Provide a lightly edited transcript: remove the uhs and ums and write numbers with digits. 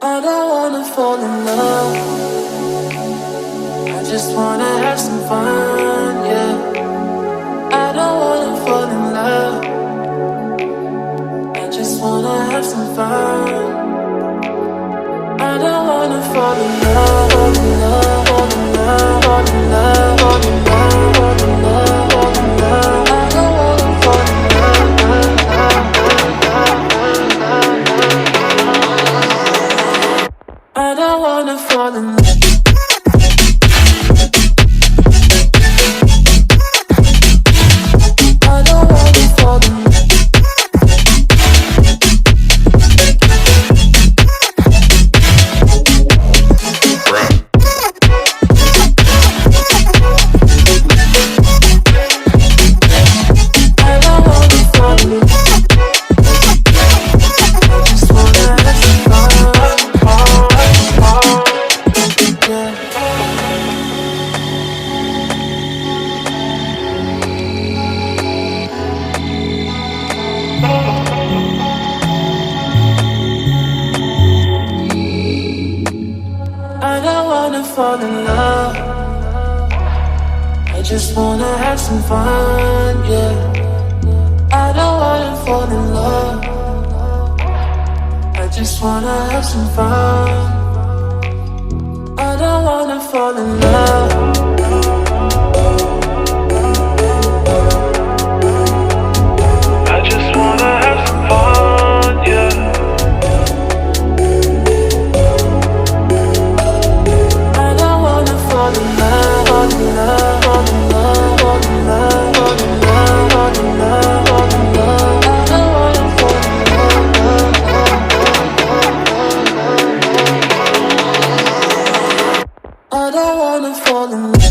I don't wanna fall in love. I just wanna have some fun, yeah. I don't wanna fall in love. I just wanna have some fun. I don't wanna fall in love, fall in love, fall in love, fall in love, fall in love, fall in love, fall in love. I don't wanna fall in love. I don't wanna fall in love. I don't wanna fall in love. I just wanna have some fun, yeah. I don't wanna fall in love. I just wanna have some fun. I don't wanna fall in love. I just wanna have some fun, yeah. I don't wanna fall in love, fall in love, fall in love, fall in love, fall in love, fall in love, fall in love. I don't wanna fall in love. I don't wanna fall in love.